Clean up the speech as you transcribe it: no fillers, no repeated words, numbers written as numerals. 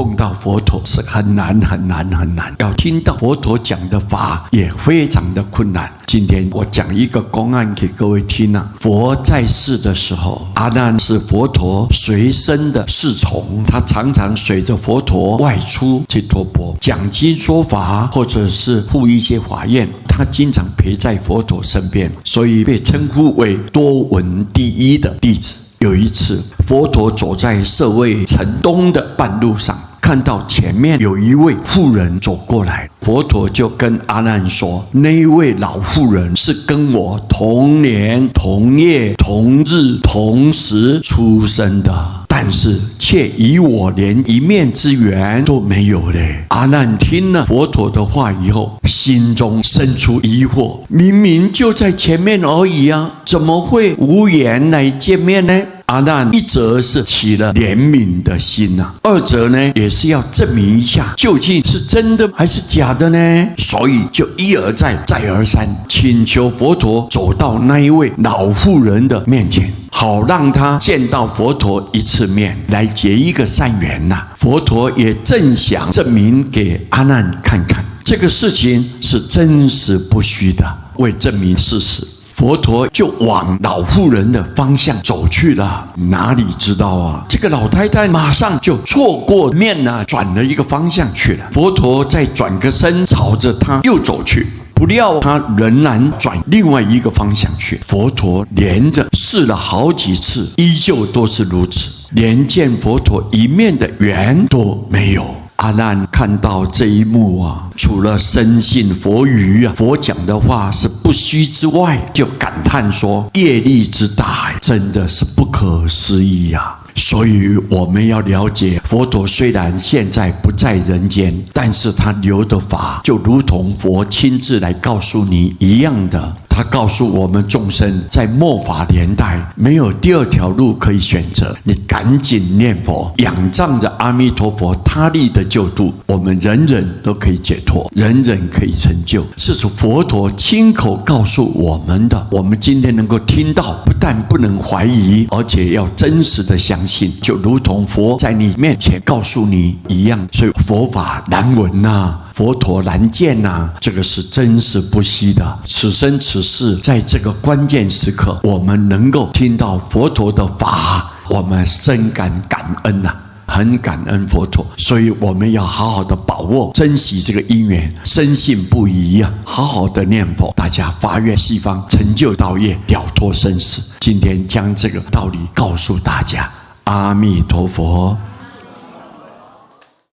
碰到佛陀是很难很难很难，要听到佛陀讲的法也非常的困难。今天我讲一个公案给各位听啊。佛在世的时候，阿难是佛陀随身的侍从，他常常随着佛陀外出去托钵讲经说法，或者是护一些法宴，他经常陪在佛陀身边，所以被称呼为多闻第一的弟子。有一次，佛陀走在舍卫城东的半路上，看到前面有一位妇人走过来，佛陀就跟阿难说，那一位老妇人是跟我同年同月同日同时出生的，但是却与我连一面之缘都没有嘞。阿难听了佛陀的话以后，心中生出疑惑，明明就在前面而已啊，怎么会无缘来见面呢？阿难一则是起了怜悯的心啊，二则呢也是要证明一下究竟是真的还是假的呢，所以就一而再再而三请求佛陀走到那一位老妇人的面前，好让他见到佛陀一次面，来结一个善缘呐。佛陀也正想证明给阿难看看，这个事情是真实不虚的。为证明事实，佛陀就往老妇人的方向走去了。哪里知道啊，这个老太太马上就错过面啊，转了一个方向去了。佛陀再转个身，朝着她又走去，不料他仍然转另外一个方向去。佛陀连着试了好几次，依旧都是如此，连见佛陀一面的缘都没有。阿难看到这一幕啊，除了深信佛语啊，佛讲的话是不虚之外，就感叹说，业力之大，真的是不可思议啊。所以我们要了解，佛陀虽然现在不在人间，但是他留的法就如同佛亲自来告诉你一样的。他告诉我们众生，在末法年代没有第二条路可以选择，你赶紧念佛，仰仗着阿弥陀佛他力的救度，我们人人都可以解脱，人人可以成就，是从佛陀亲口告诉我们的。我们今天能够听到，不但不能怀疑，而且要真实的相信，就如同佛在你面前告诉你一样。所以佛法难闻啊，佛陀难见啊，这个是真实不虚的。此生此世，在这个关键时刻，我们能够听到佛陀的法，我们深感感恩啊，很感恩佛陀。所以我们要好好的把握珍惜这个因缘，深信不疑啊，好好的念佛，大家发愿西方成就道业，了脱生死。今天将这个道理告诉大家，阿弥陀佛。